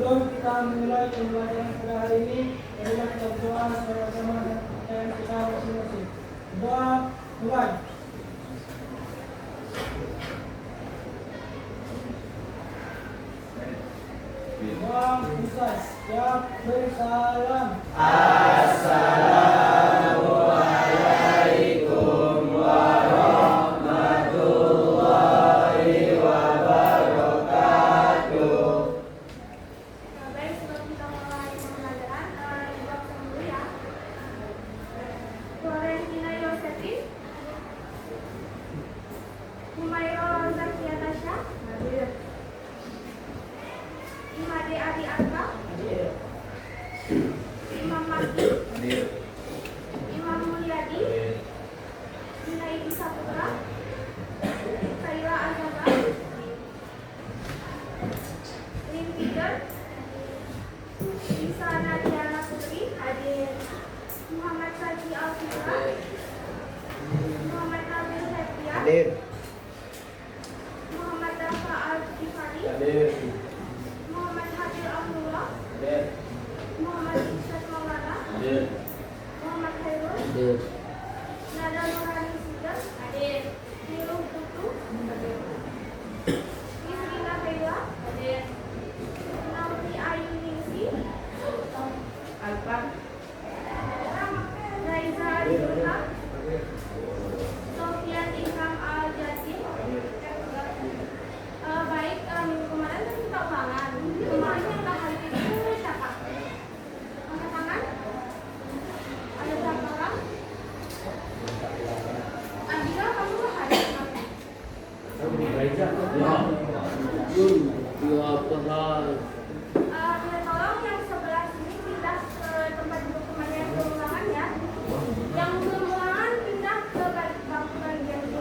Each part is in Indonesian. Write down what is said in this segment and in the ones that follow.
Sebelum kita memulai pembelajaran pada hari ini, marilah kita berdoa bersama-sama dan kepercayaan kita masing-masing. Doa mulai. Doa usai. Ya bersalam. Assalamualaikum warahmatullahi wabarakatuh. Baik, sebelum kita mulai pembelajaran, jawab dulu ya. Florentina Yosefi, Humaira Zakia Tasya, Imade Adi Arka, Imam Mahdi, Imam Mulyadi, Junaidy Saputra, Khaira Azaba, Lim Peter, Isa Nadiana Putri, hadir. Muhammad Saji Alfitra, Muhammad Nabil Septian, Muhammad Dafa Al-Tifari, Muhammad Hadir Abdullah, Muhammad Isyad Maulana, Muhammad Khairul, Nada Nurani Sidar, hadir. Niluh Putu, Isrina Bella, hadir. Nauri Ayu Ningsi, Alpan, Raiza Arjuna, Sofian Ikram Al-Jasim. Baik, minggu kemarin kan kita ulangan. Kemarin yang udah hari itu siapa? Angkat tangan. Ada berapa orang? Abdillah, kamu hadir kemarin? Bila tolong yang sebelah sini pindah ke tempat duduk temannya yang belum ulangan ya. Yang belum ulangan pindah ke bangku bagian ini.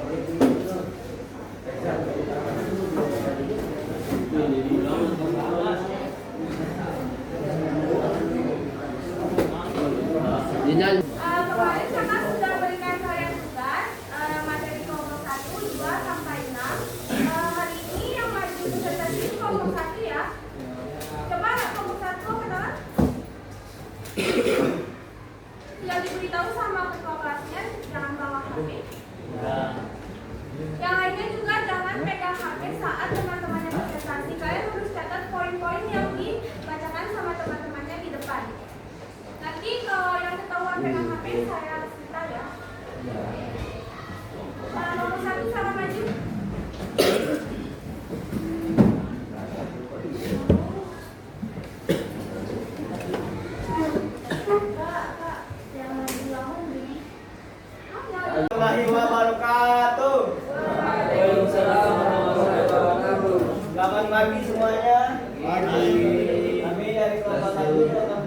Kemarin kakak sudah berikan kalian tugas materi kelompok 1, 2, sampai 6. Hari ini yang maju presentasi kelompok 1 ya. Coba kelompok 1 kenalan. Tinggal diberitahu sama ketua kelasnya, jangan bawa HP. Yang lainnya juga jangan pegang HP saat teman-temannya presentasi. Kalian harus catat poin-poin yang dibacakan sama teman-temannya di depan. Nanti kalau yang ketahuan pegang HP saya cerita ya. Nomor 1 salah maju. Kak, jangan diulang nih. Warahmatullahi wabarakatuh. Selamat pagi semuanya. Kami dari kelompok 1 akan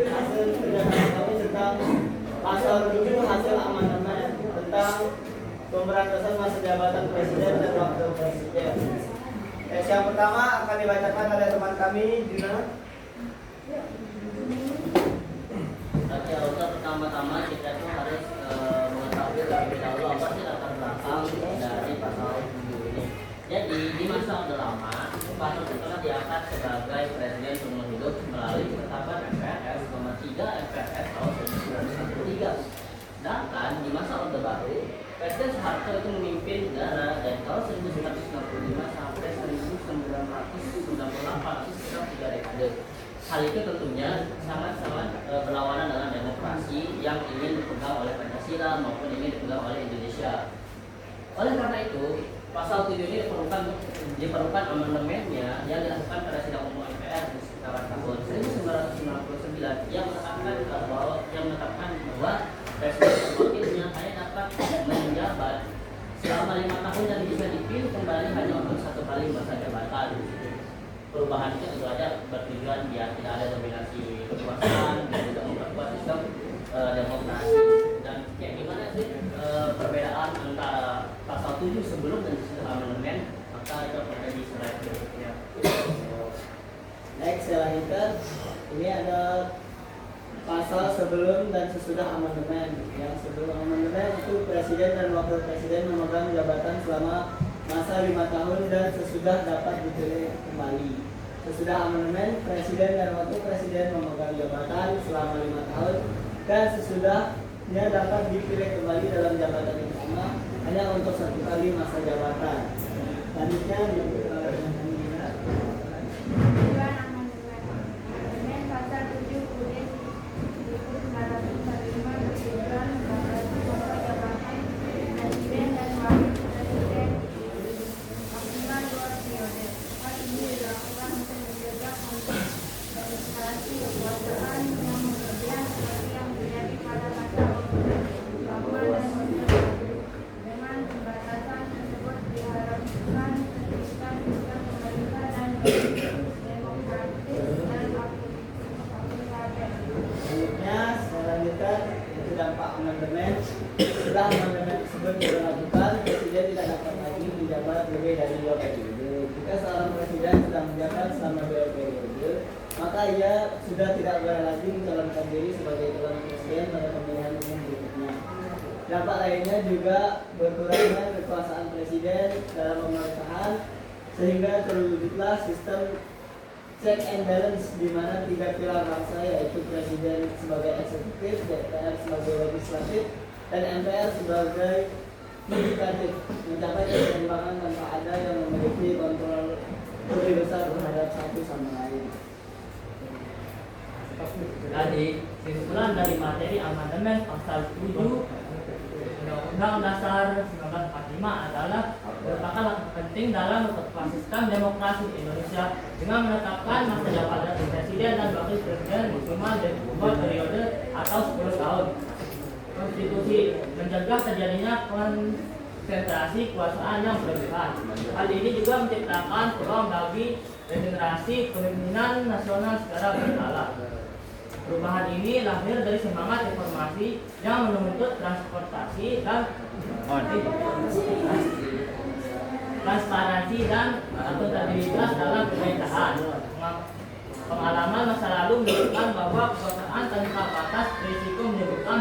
hasil penjelasan kami tentang pasal 7 hasil amandemen tentang pemberantasan masa jabatan presiden dan wakil presiden. Yang pertama akan dibacakan oleh teman kami, Juna. Oke, untuk pertama-tama kita tuh harus mengetahui terlebih dahulu apa sih latar belakang dari pasal 7 ini. Jadi di masa Orde Lama, pasal itu telah diangkat sebagai presiden seumur hidup melalui ketetapan MPRS nomor 3 MPRS tahun 1913. Sedangkan di masa Orde Baru, Presiden Soeharto itu memimpin negara dari tahun 1965 sampai 1998 atau sekitar 3 dekade. Hal itu tentunya sangat-sangat berlawanan dengan demokrasi yang ingin dipegang oleh Pancasila maupun ingin dipegang oleh Indonesia. Oleh karena itu, pasal 7 ini diperlukan amandemennya yang dilakukan pada sidang umum MPR di sekitaran tahun 1999 yang menetapkan bahwa presiden dan wakilnya hanya dapat menjabat selama 5 tahun dan bisa dipilih kembali hanya untuk 1 kali masa jabatan. Perubahan itu tentu saja bertujuan biar tidak ada dominasi kekuasaan dan tidak memperkuat sistem demokrasi. Dan kayak gimana sih perbedaan antara pasal 7 sebelum dan sesudah amandemen, maka itu akan di slide berikutnya. Next, selanjutnya ini ada pasal sebelum dan sesudah amandemen. Yang sebelum amandemen itu presiden dan wakil presiden memegang jabatan selama masa 5 tahun dan sesudah dapat dipilih kembali. Sesudah amandemen, Presiden dan Wakil Presiden memegang jabatan selama 5 tahun dan sesudahnya dapat dipilih kembali dalam jabatan yang sama hanya untuk 1 kali masa jabatan. Selanjutnya Tujuan amandemen pasal 7 UUD 1945 bertujuan membatasi masa jabatan Presiden dan Wakil Presiden maksimal 2 periode. Hal ini dilakukan untuk menjaga konsentrasi kekuasaan yang berlebihan seperti yang terjadi pada masa Orde Lama dan Orde Baru. Dengan pembatasan tersebut diharapkan tercipta sistem pemerintah dan demokratis dan akuntabel. selanjutnya itu dampak amandemen. Setelah amandemen tersebut dilakukan, Presiden tidak dapat lagi menjabat lebih dari 2 periode. Jika seorang presiden sudah menjabat selama 2 periode, maka ia sudah tidak boleh lagi mencalonkan diri sebagai calon presiden pada pemilihan umum berikutnya. Dampak lainnya juga berkurangnya kekuasaan presiden dalam pemerintahan, sehingga terwujudlah sistem check and balance di mana 3 pilar bangsa, yaitu presiden sebagai eksekutif, DPR sebagai legislatif, dan MPR sebagai yudikatif, mencapai keseimbangan tanpa ada yang memiliki kontrol lebih besar terhadap satu sama lain. Jadi, kesimpulan dari materi amandemen pasal 7 Undang-Undang Dasar 1945 adalah merupakan langkah penting dalam memperkuat sistem demokrasi di Indonesia dengan menetapkan masa jabatan presiden dan wakil presiden maksimal 2 periode atau 10 tahun. Konstitusi mencegah terjadinya konsentrasi kekuasaan yang berlebihan. Hal ini juga menciptakan peluang bagi regenerasi kepemimpinan nasional secara berkala. Perubahan ini lahir dari semangat reformasi yang menuntut transparansi dan akuntabilitas dalam pemerintahan. Pengalaman masa lalu menunjukkan bahwa kekuasaan tanpa batas berisiko menyebabkan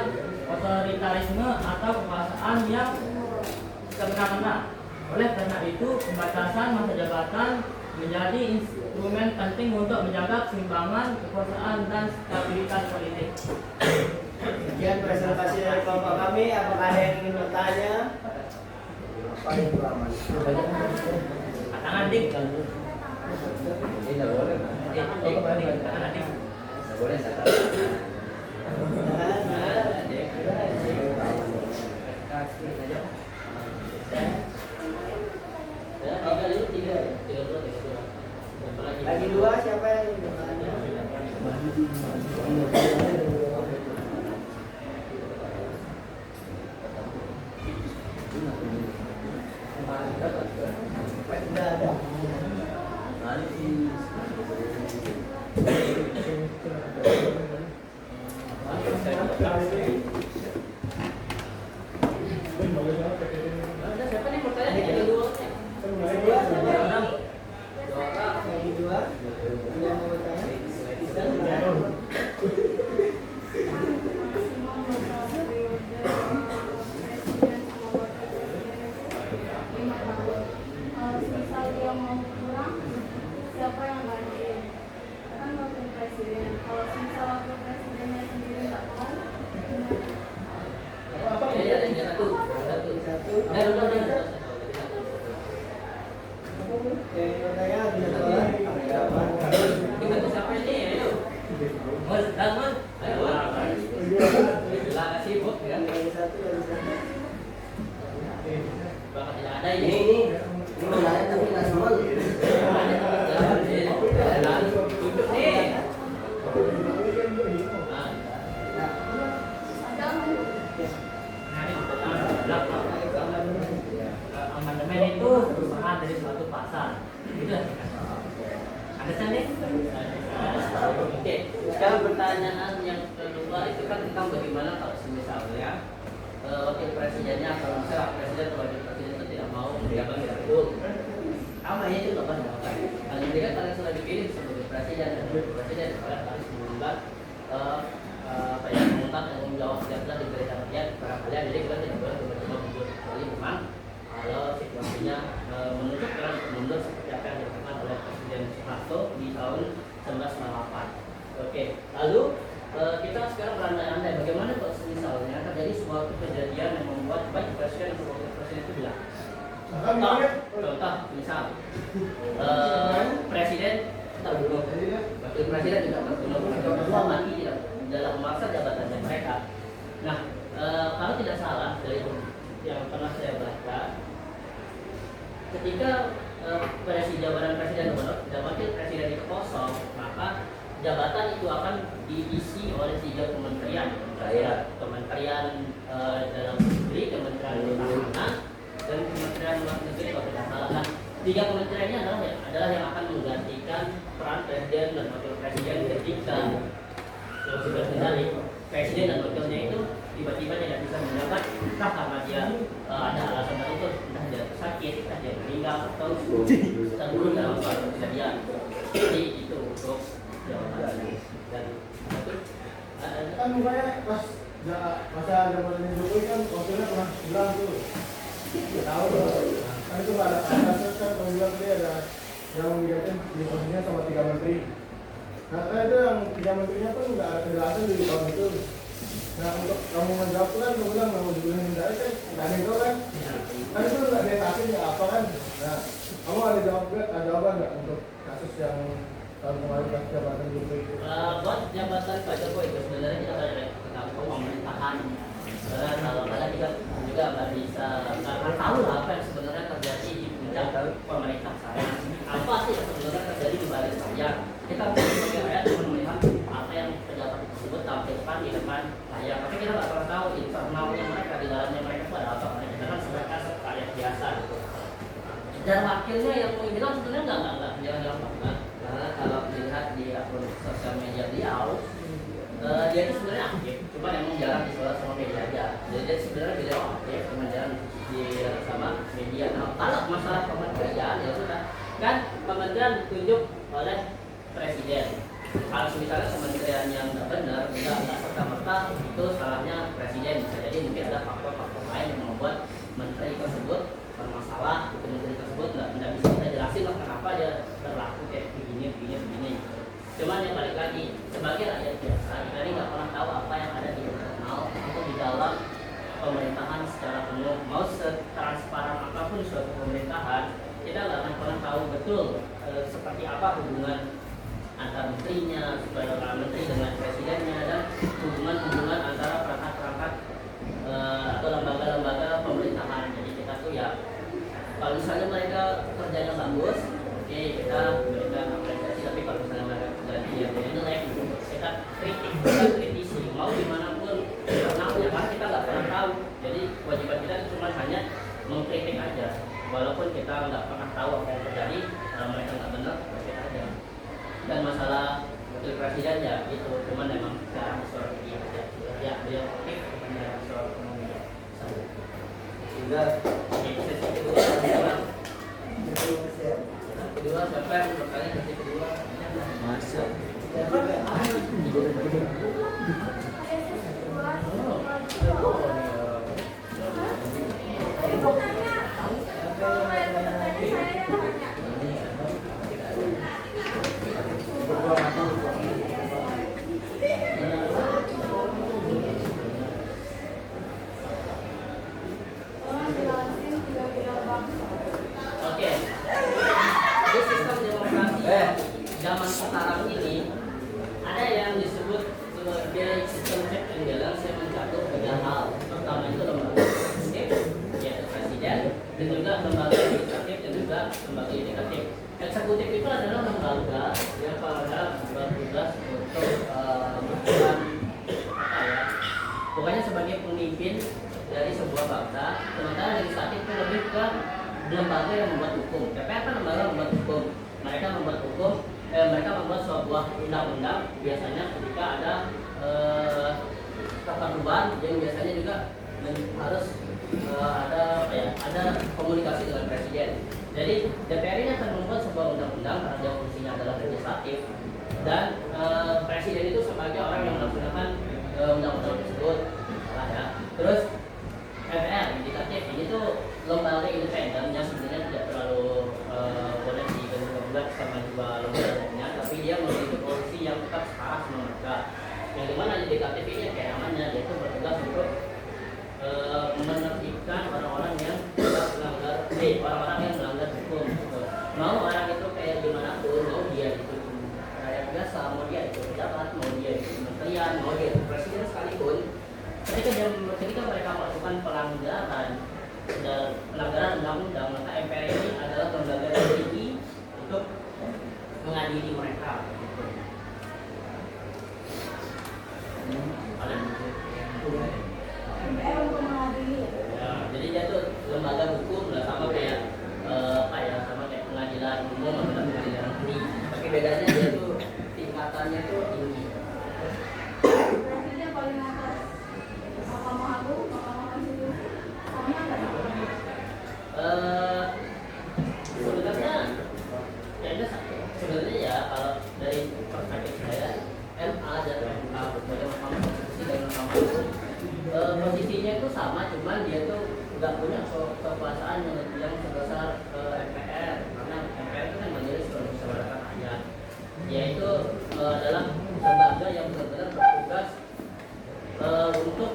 otoritarisme atau kekuasaan yang semena-mena. Oleh karena itu, pembatasan masa jabatan menjadi instrumen penting untuk menjaga keseimbangan kekuasaan dan stabilitas politik. Sekian presentasi dari kelompok kami. Apakah ada yang ingin bertanya? Tangan dik. Tangan dik. Lagi 2, siapa yang ingin bertanya? Tidak ada. Siapa nih bertanya? Yang kedua. Kedua, siapa? Lagi 2. Yang mau bertanya? Bisa, tidak? Misal dia mau pulang, siapa yang gantiin? Kan wakil presiden. Kalau misal wakil presidennya sendiri nggak mau, Siapa ini? Ayo. Mas, Mas. Ayo. Lah sibuk ya. Bakal tidak ada ini. Ini menarik tapi nggak semua. Duduk nih. Amandemen itu perubahan dari suatu pasal. Itu ada nih. Oke. Sekarang pertanyaan yang kedua itu kan tentang bagaimana kalau misalnya wakil presidennya kalau misalnya presiden atau wakil presiden itu tidak mau menjabat itu apa ya itu nggak pernah paling tidak kalian sudah dipilih sebagai presiden dan wakil presiden kalian harus mengundang mengundang tanggung jawab yang telah diberikan rakyat kepada kalian, jadi kalian tidak boleh tiba-tiba mundur kecuali memang kalau situasinya menuntut kalian mundur seperti apa yang dilakukan oleh Presiden Soeharto di Lalu kita sekarang berandai-andai bagaimana kalau misalnya terjadi suatu kejadian yang membuat baik presiden atau wakil presiden itu bilang. Contoh, misal presiden terbunuh, wakil presiden juga terbunuh, atau kedua mati dalam masa jabatannya mereka. Nah, kalau tidak salah dari yang pernah saya baca, ketika jabatan presiden dan wakil presiden itu kosong, maka jabatan itu akan diisi oleh 3 kementerian, Kementerian Dalam Negeri, Kementerian Pertahanan, dan Kementerian Luar Negeri kalau tidak salah. Nah, 3 kementerian ini adalah yang akan menggantikan peran presiden dan wakil presiden ketika sudah terjadi presiden dan wakilnya itu tiba-tiba tidak bisa menjabat, entah karena dia ada alasan tertentu, entah dia sakit, entah dia meninggal atau terbunuh dalam suatu kejadian. Jadi itu untuk jawaban dan Kan makanya pas masa zaman Jokowi kan wakilnya pernah bilang tuh, nggak tahu tuh. Kan itu nggak ada kasus kan kalau bilang dia ada yang menggantikan di posisinya sama 3 menteri. Nah kan itu yang 3 menterinya pun nggak ada kejelasan di tahun itu. Nah untuk kamu menjawab tuh kan kamu bilang nggak mau dibunuhin dari kan nggak ada itu kan. Kan itu nggak ada kasus ya apa kan. Nah kamu ada jawaban nggak untuk kasus yang tahun kemarin pas jabatan Jokowi itu? buat jabatan Pak Jokowi itu sebenarnya kita ada tentang pemerintahan. Kalau kalian juga nggak bisa nggak tahu lah apa yang sebenarnya terjadi di puncak pemerintah saya. Apa sih yang sebenarnya terjadi di balik saya? Kita sebagai rakyat cuma melihat apa yang pejabat tersebut tampilkan di depan layar. Tapi kita nggak pernah tahu internalnya mereka, di dalamnya mereka itu ada apa. Kita kan sebagai rakyat biasa gitu. Dan wakilnya yang bilang sebenarnya nggak jalan-jalan banget. Karena kalau dilihat di akun sosial media dia itu sebenarnya aktif, cuma emang jarang disoal sama media aja. Jadi dia sebenarnya beliau aktif, cuma jarang di sama media. Nah, kalau masalah kementerian ya sudah, kan kementerian ditunjuk oleh presiden. Kalau misalnya kementerian yang nggak benar, nggak serta-merta itu salahnya presiden. Bisa jadi mungkin ada faktor-faktor lain yang membuat menteri tersebut bermasalah, menteri tersebut nggak bisa kita jelasin lah kenapa dia berlaku kayak begini. Cuman yang balik lagi, sebagai rakyat biasa, kita ini nggak pernah tahu apa yang ada di internal atau di dalam pemerintahan secara penuh. Mau setransparan apapun suatu pemerintahan, kita nggak akan pernah tahu betul seperti apa hubungan antar menterinya, antara menteri dengan presidennya, dan hubungan antara perangkat-perangkat atau lembaga-lembaga pemerintahan. Jadi kita tuh ya, kalau misalnya mereka kerjanya bagus, oke, kita berikan apresiasi. Tapi kalau misalnya mereka kerjanya yang jelek, kita kritisi mau dimanapun internalnya, kan kita nggak pernah tahu. Jadi kewajiban kita cuma hanya mengkritik aja, walaupun kita nggak pernah tahu apa yang terjadi. Kalau mereka nggak benar, kritik aja. Dan masalah wakil presiden ya itu, cuman memang jarang suara dia aja. Ya beliau aktif, cuman jarang suara ekonomi. Sudah, sesi kedua siapa yang bertanya sesi kedua? Masuk. Zaman sekarang ini ada yang disebut sebagai sistem check and balance yang mencakup 3 hal. Pertama itu lembaga eksekutif, yaitu presiden, dan juga lembaga legislatif dan juga lembaga yudikatif. Eksekutif itu adalah lembaga yang pada bertugas untuk melakukan pokoknya sebagai pemimpin dari sebuah bangsa. Sementara legislatif itu lebih ke lembaga yang membuat hukum. DPR kan lembaga membuat hukum. Mereka membuat hukum. Mereka membuat sebuah undang-undang biasanya ketika ada keperluan yang biasanya juga harus ada komunikasi dengan presiden. Jadi DPR ini akan membuat sebuah undang-undang karena dia fungsinya adalah legislatif, dan presiden itu sebagai orang yang melaksanakan undang-undang tersebut. Ya. Terus MPR, yudikatif, ini tuh lembaga independen yang sebenarnya tidak terlalu boleh digabung sama dua lembaga lainnya, tapi dia memiliki posisi yang tetap setara sama mereka. yang dimana yudikatif ini kayak namanya dia itu bertugas untuk menertibkan orang-orang yang melanggar orang-orang yang melanggar hukum gitu. Mau orang itu kayak gimana pun, mau dia itu rakyat biasa, mau dia itu pejabat, mau dia itu kementerian, mau dia itu presiden sekalipun, ketika mereka melakukan pelanggaran undang-undang, maka MPR ini adalah lembaga tertinggi untuk mengadili mereka gitu. MPR untuk mengadili. Ya, jadi dia tuh lembaga hukum lah, sama kayak sama kayak pengadilan umum atau pengadilan negeri. Tapi bedanya dia tuh tingkatannya tuh tinggi. Berarti dia paling atas Mahkamah Agung, Mahkamah Konstitusi, sama nggak? Sebenarnya ya ada satu. Sebenarnya ya kalau dari perspektif saya MA dan MA sebagai Mahkamah Konstitusi dan Mahkamah Agung posisinya itu sama, cuman dia tuh nggak punya kekuasaan yang sebesar MPR, karena MPR itu kan majelis permusyawaratan rakyat. Dia itu adalah lembaga yang benar-benar bertugas untuk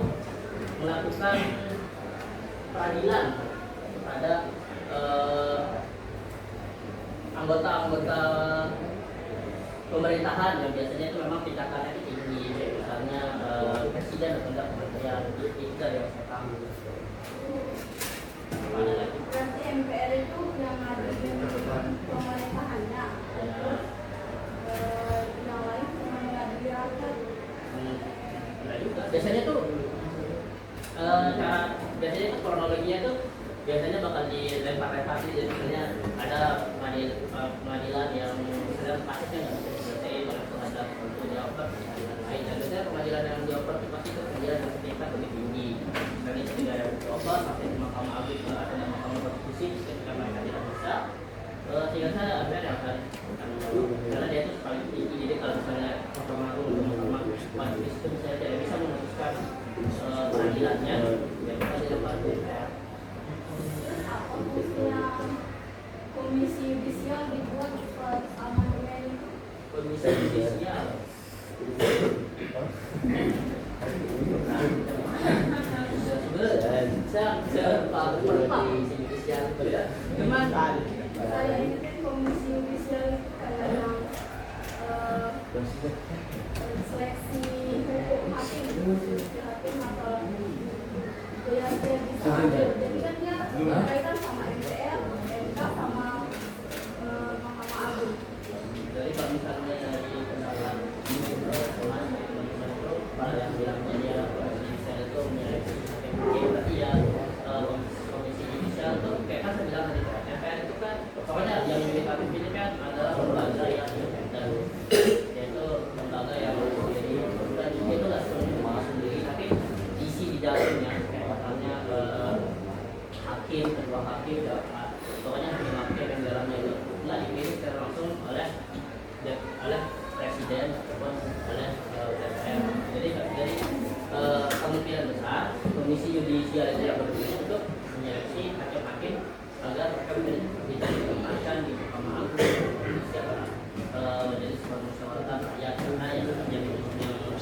melakukan peradilan kepada anggota-anggota pemerintahan yang biasanya itu memang tingkatannya itu tinggi, misalnya presiden atau enggak kementerian, itu dari yang saya tahu. Mana lagi? Berarti MPR itu yang ngadilin pemerintahannya, terus yang lain cuma ngadili rakyat. Enggak juga. Biasanya tuh biasanya tuh kronologinya tuh biasanya bakal dilempar-lempar sih. Jadi misalnya ada pengadilan yang misalnya kasusnya nggak bisa diselesaikan, langsung ada untuk dioper pengadilan lain. Dan biasanya pengadilan yang dioper itu pasti itu pengadilan yang setingkat lebih tinggi. Dan itu juga ada dioper sampai di Mahkamah Agung atau di Mahkamah Konstitusi ketika mereka tidak bisa. Sehingga saya ada yang akan karena dia itu paling tinggi. Jadi kalau misalnya Mahkamah Agung atau Mahkamah Konstitusi itu misalnya tidak bisa memutuskan peradilannya, ya kita dilempar ke MPR. Terus apa fungsinya komisi yudisial dibuat buat amandemen itu? Komisi yudisial. Saya Pak komisi yudisial itu ya. Cuman Saya ingat komisi yudisial itu kayak yang seleksi hukum hakim atau yang dia bisa ambil. Jadi kan dia berkaitan sama MPR, MK sama Mahkamah Agung. dari kalau misalnya dari kendaraan yang bilangnya dia komisi yudisial itu menyeleksi hakim, berarti ya komisi yudisial itu kayak kan saya bilang tadi MPR itu kan pokoknya yang yudikatif ini kan adalah lembaga yang independen, yaitu lembaga yang jadi dan itu nggak sepenuhnya sendiri, tapi isi di dalamnya kayak misalnya hakim, ketua hakim, pokoknya hakim yang dalamnya itu nggak dipilih secara langsung oleh presiden ataupun oleh DPR. Jadi dari kemungkinan besar komisi yudisial itu yang berfungsi untuk menyeleksi hakim-hakim agar mereka bisa ditempatkan di Mahkamah Agung, menjadi sebuah musyawaratan rakyat. Karena yang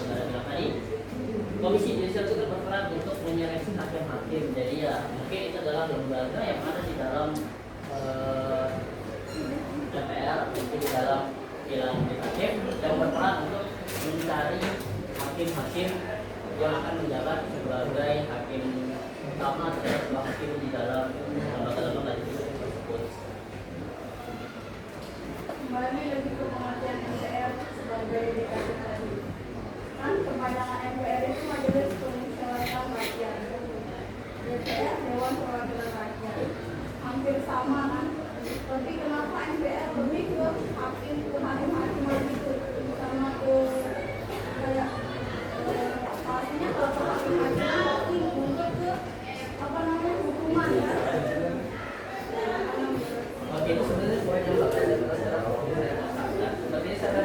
saudara bilang tadi, komisi yudisial itu berperan untuk menyeleksi hakim-hakim. Jadi ya mungkin itu adalah lembaga yang ada di dalam DPR, mungkin di dalam bilang hakim yang berperan untuk mencari hakim-hakim yang akan menjabat sebagai hakim utama atau sebuah hakim di dalam lembaga-lembaga tersebut. Kembali lagi ke pengertian MPR sebagai yudikatif tadi. Kan kepanjangan MPR itu majelis permusyawaratan rakyat. DPR Dewan Perwakilan Rakyat. Hampir sama kan? Tapi kenapa MPR lebih ke hakim-hakim lebih ke sama ke kayak artinya kalau ke hakim-hakim lebih untuk ke apa namanya hukuman ya. Oke, itu sebenarnya poin yang bakal saya bahas sekarang. Seperti saya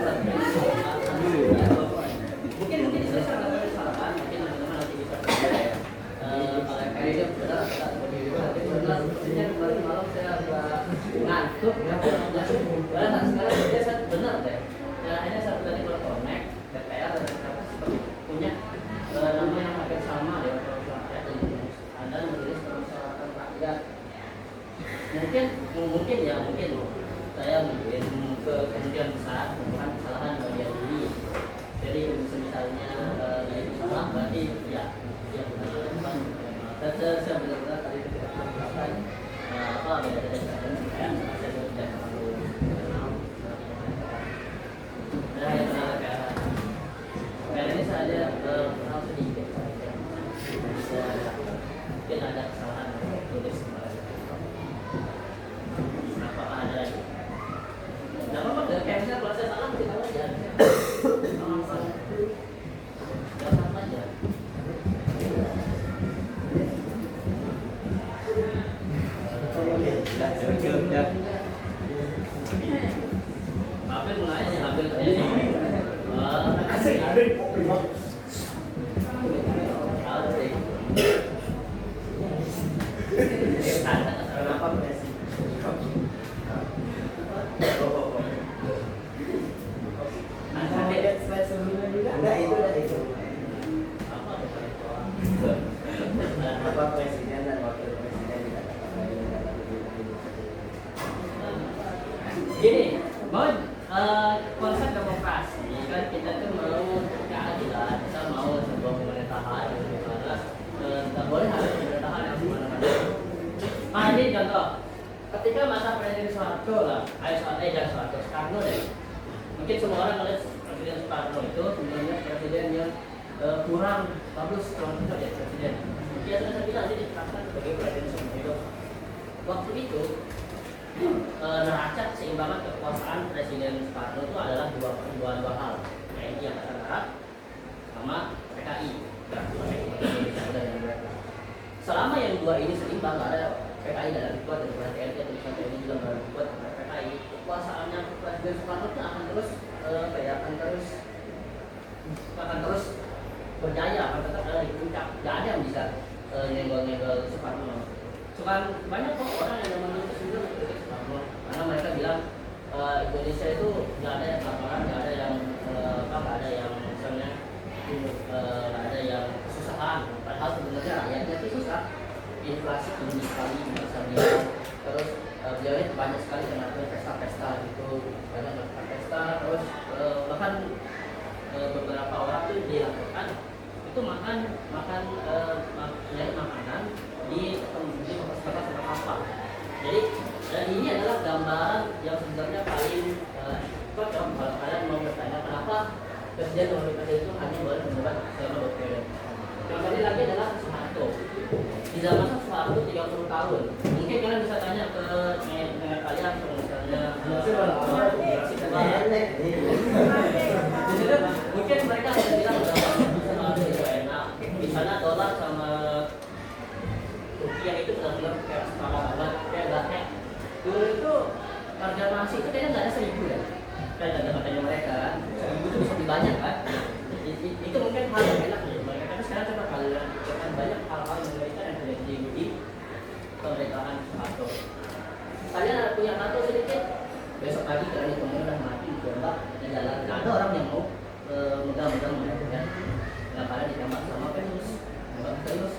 mungkin bisa saya saran, mungkin teman-teman nanti bisa kalau kayaknya benar seperti itu. Tapi sebenarnya kemarin malam saya agak ngantuk, karena yang besar, bukan kesalahan bagian diri. Jadi misalnya dia itu salah, berarti ya bukan. Dan saya benar-benar tadi ketika mengatakan apa beda dari saya tidak terlalu ada yang kayak ini saja hal sedikit saja. Mungkin ada kesalahan tulis kemarin. Apa ada? Nah, apa kayak misalnya kalau saya salah kita aja. Jangan aja. Hampir mulai hampir terjadi. Presiden dan wakil presiden tidak Gini, bahwa konsep demokrasi kan kita tuh mau keadilan, kita mau sebuah pemerintahan yang dimana tidak boleh ada pemerintahan yang semena-mena. Nah ini contoh, ketika masa Presiden Soeharto lah, jangan Soeharto, Soekarno deh. Mungkin semua orang melihat Presiden Soekarno itu sebenarnya presiden yang kurang bagus kalau kita lihat presiden. Dia sudah saya bilang dia ditetapkan sebagai presiden seumur hidup. Waktu itu neraca keseimbangan kekuasaan Presiden Soekarno itu adalah dua hal, TNI Angkatan Darat sama PKI. Selama yang dua ini seimbang, nggak ada PKI dalam kuat dan TNI atau TNI juga dalam kuat dan PKI, kekuasaannya Presiden Soekarno itu akan terus akan terus berjaya, akan tetap ada di puncak. Nggak ada yang bisa nyenggol Soekarno. Banyak kok orang yang menuntut itu Soekarno, karena mereka bilang Indonesia itu nggak ada yang kelaparan, nggak ada yang nggak ada yang misalnya nggak ada yang kesusahan. Padahal sebenarnya rakyatnya itu susah, inflasi tinggi sekali bisa bilang. Terus beliau ini banyak sekali melakukan pesta-pesta gitu, banyak melakukan pesta. Terus bahkan beberapa orang tuh dilakukan itu makan makanan di tempat sama apa. Jadi ini adalah gambaran yang sebenarnya paling cocok kalau kalian mau bertanya kenapa presiden dan wakil presiden itu hanya boleh menjabat selama 2 periode. Contohnya lagi adalah Soeharto. Di zaman Soeharto 30 tahun. Mungkin kalian bisa tanya ke nenek kalian kalau misalnya mungkin mereka akan bilang Soeharto itu enak. Di sana dolar sama rupiah itu benar-benar kayak skala banget, kayak enggak dulu itu harga nasi itu kayaknya nggak ada 1.000 ya, kayak kata-katanya mereka kan 1.000 itu bisa lebih banyak kan. Itu mungkin hal yang enak nih mereka, tapi sekarang coba kalian pikirkan banyak hal-hal yang mereka yang terjadi di pemerintahan Soeharto. Kalian ada punya tato sedikit, besok pagi kalian itu udah mati ditembak di jalan, nggak ada orang yang mau megang-megang mereka, nggak kalian ditembak sama terus.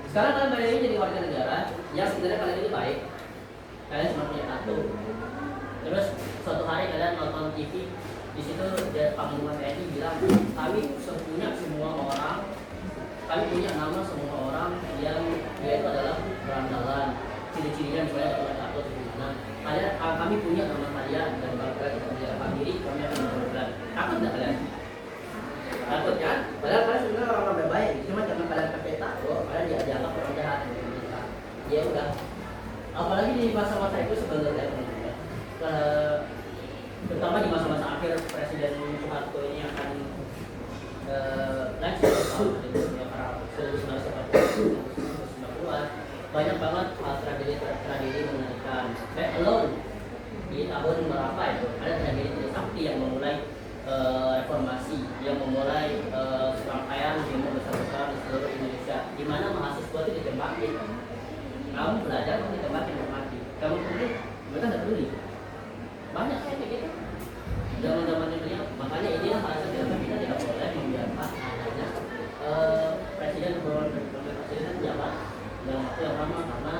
Sekarang kalian bayangin jadi warga negara yang sebenarnya kalian ini baik, kalian cuma punya tato. Terus suatu hari kalian nonton TV, di situ Panglima TNI bilang kami punya semua orang, kami punya nama semua orang yang dia itu adalah berandalan, ciri-cirinya misalnya punya tato di mana. Kami punya nama kalian dan bangga kita punya diri, kami akan menentukan. Takut nggak kalian? Takut kan? Padahal kalian sebenarnya orang baik, cuma jangan kalian pakai tato, kalian dianggap orang jahat. Ya udah. Apalagi di masa-masa itu sebenarnya, terutama di masa-masa akhir Presiden Soeharto ini akan banyak banget tragedi mengerikan. Alone di tahun berapa itu ada tragedi Trisakti yang memulai reformasi, yang memulai serangkaian demo besar-besaran di seluruh Indonesia, di mana mahasiswa itu ditembakin. Kamu belajar kamu ditembakin mati, kamu peduli mereka nggak peduli. Banyak kayak gitu. Zaman-zamannya beliau, makanya inilah alasan kenapa kita tidak boleh membiarkan adanya presiden jabat dalam waktu yang lama, karena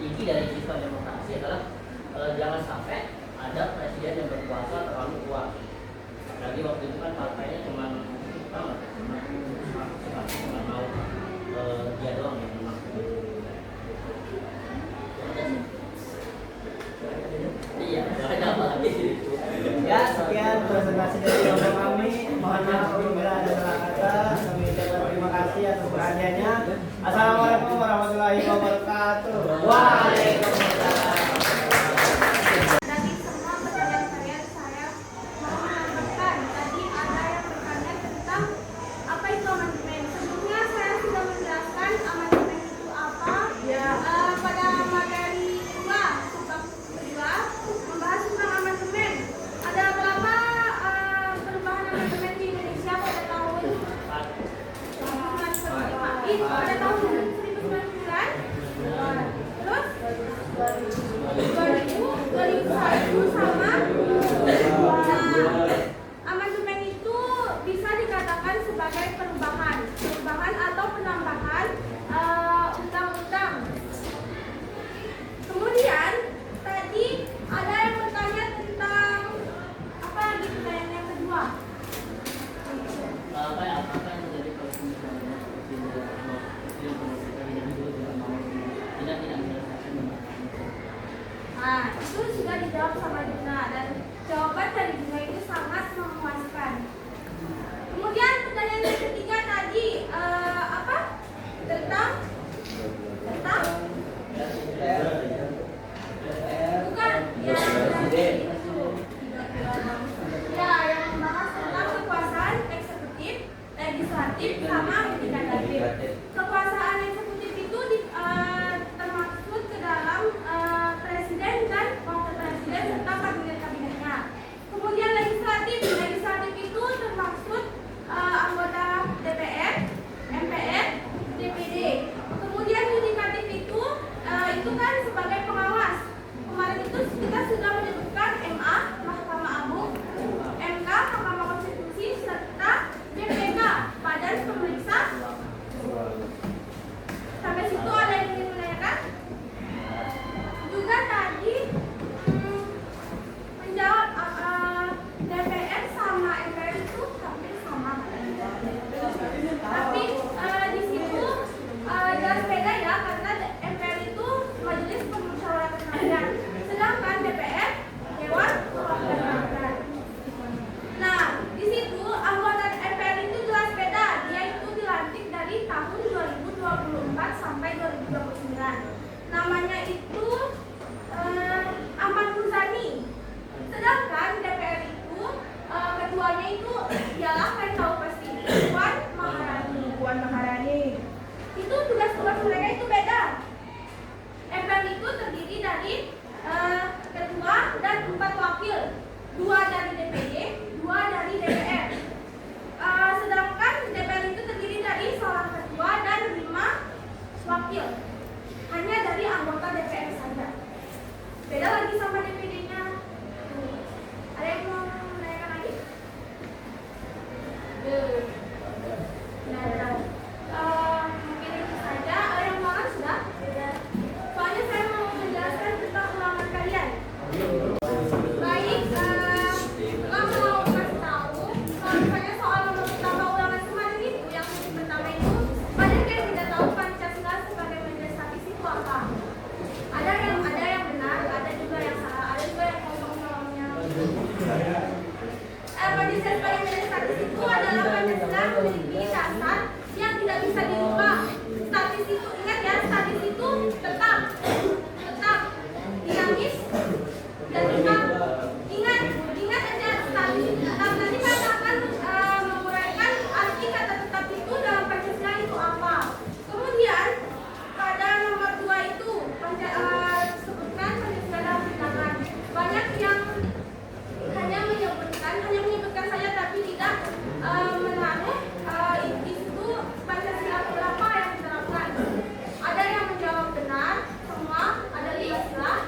inti dari sistem demokrasi adalah jangan sampai ada 2 dari DPD, 2 dari DPR. Sedangkan DPR itu terdiri dari seorang ketua dan 5 wakil. Hanya dari anggota DPR saja. Beda lagi sama DPD-nya. Ada yang mau menanyakan lagi? Mungkin itu saja. Yang ulangan sudah? Soalnya saya mau menjelaskan tentang ulangan kalian. Baik, kamu mau kasih tahu misalnya soal nomor pertama ulangan kemarin itu, yang sesi pertama itu, banyak yang tidak tahu Pancasila sebagai Majelis itu apa. Ada yang benar, ada juga yang salah, ada juga yang ngomong-ngomongnya. Pancasila sebagai Majelis itu adalah Pancasila memiliki dasar yang tidak bisa dirubah. Statis itu, ingat ya, statis itu tetap dinamis dan tetap. Ingat aja, statis itu tetap. Nanti saya akan menguraikan arti kata tetap itu dalam Pancasila itu apa. Kemudian pada nomor 2 itu sebutkan Pancasila dalam tindakan. Banyak yang hanya menyebutkan saja tapi tidak menaruh itu Pancasila berapa yang diterapkan. Ada yang menjawab benar semua, ada 5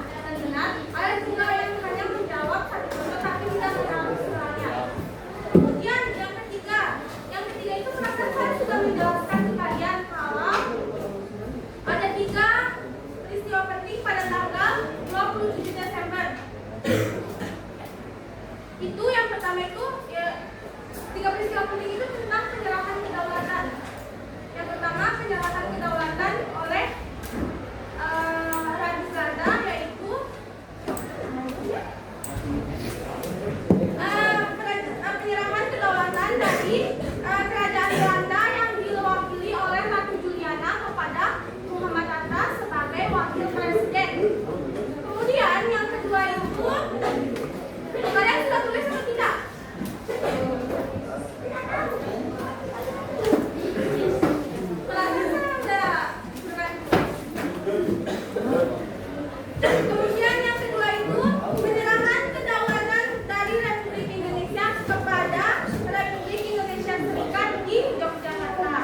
dan benar. Ada juga yang hanya menjawab satu contoh tapi tidak menaruh setelahnya. Kemudian yang ketiga itu perasaan saya sudah menjelaskan ke kalian kalau ada 3 peristiwa penting pada tanggal 27 Desember. Itu yang pertama itu ya, 3 peristiwa penting itu tentang penyerahan kedaulatan. Yang pertama penyerahan kedaulatan oleh Ratu Belanda, yaitu penyerahan kedaulatan dari kerajaan Belanda yang diwakili oleh Ratu Juliana kepada Muhammad Hatta sebagai wakil presiden. Kemudian yang kedua itu, kalian sudah tulis atau tidak? Kemudian yang kedua itu penyerahan kedaulatan dari Republik Indonesia kepada Republik Indonesia Serikat di Yogyakarta.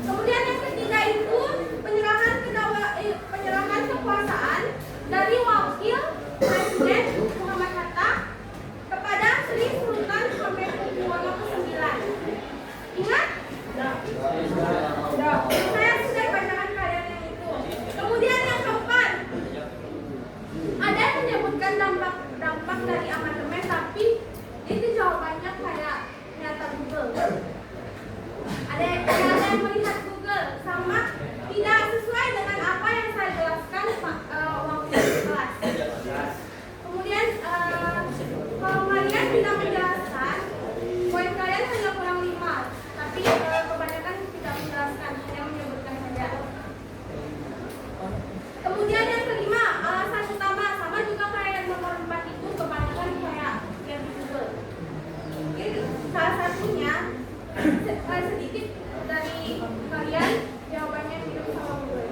Kemudian yang ketiga itu penyerahan kekuasaan dari wakil presiden Muhammad Hatta kepada Sri Sultan Hamengkubuwono ke-9. Ingat? Saya sudah bacakan kalian yang itu. Kemudian yang keempat, ada yang menyebutkan dampak dari amandemen, tapi itu jawabannya kayak nyata Google. Ada yang melihat Google sama tidak sesuai dengan apa yang saya jelaskan waktu di kelas. Kemudian kalau kalian tidak menjelaskan, poin kalian hanya kurang 5, tapi kebanyakan tidak menjelaskan, hanya menyebutkan saja. Kemudian yang kelima, alasan utama sama juga kayak yang nomor 4 itu, kebanyakan kayak yang di Google. Jadi salah satunya sedikit dari kalian jawabannya tidak sama Google.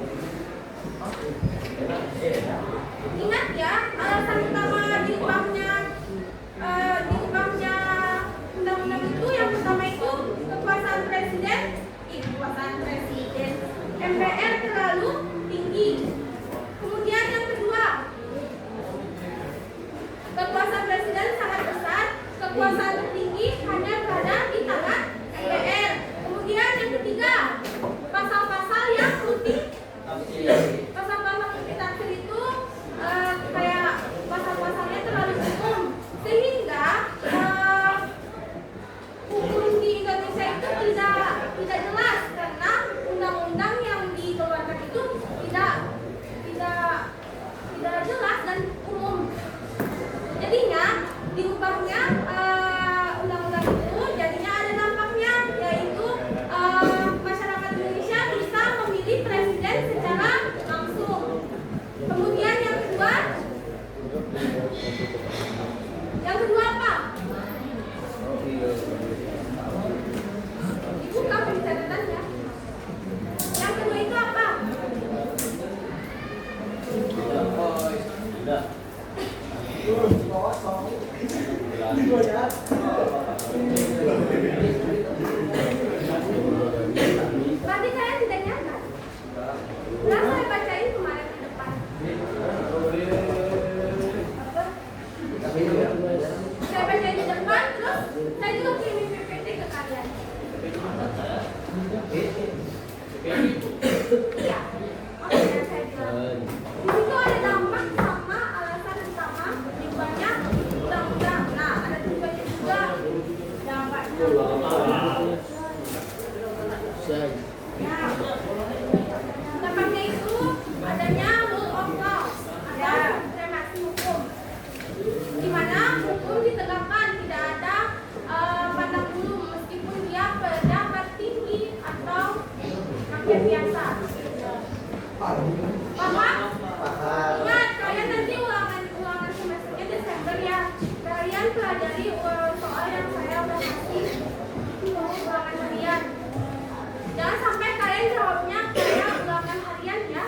Ingat ya, alasan utama diubahnya undang-undang itu, yang pertama itu kekuasaan presiden, MPR terlalu tinggi. Kemudian yang kedua, kekuasaan presiden sangat besar, kekuasaan tertinggi hanya berada di tangan MPR. Kemudian yang ketiga, pasal-pasal yang rutin. Pasal-pasal rutin tafsir itu kayak pasal-pasalnya terlalu umum, sehingga hukum di Indonesia itu tidak jelas karena undang-undang yang dikeluarkan itu tidak jelas dan umum. Jadinya diubahnya undang-undang itu jadinya ada dampaknya, yaitu masyarakat Indonesia bisa memilih presiden secara langsung. Kemudian yang kedua apa? Dibuka pencatatannya. Yang kedua itu apa? Sudah. Berarti kalian tidak nyadar. Berapa saya bacain kemarin di depan? Apa? Saya bacain di depan, terus saya juga kirim PPT ke kalian. Iya. Makanya saya bilang. Di situ ada dampak sama alasan utama tujuannya undang-undang. Nah, ada tujuannya juga dampaknya. Ya. Dampaknya itu adanya rule of law, ada supremasi hukum, di mana hukum ditegakkan, tidak ada pandang bulu meskipun dia pejabat tinggi atau rakyat biasa. Paham? Ingat, kalian nanti ulangan semesternya Desember ya. Kalian pelajari soal yang saya udah kasih, ulangan harian. Jangan sampai kalian jawabnya kayak ulangan harian ya.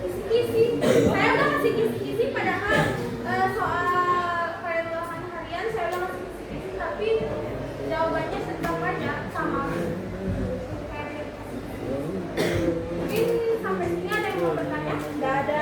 Kisi-kisi. Saya udah kasih kisi-kisi padahal soal kayak ulangan harian saya udah kasih kisi-kisi, tapi jawabannya tetap aja sama. Mungkin sampai sini ada yang mau bertanya? Tidak ada.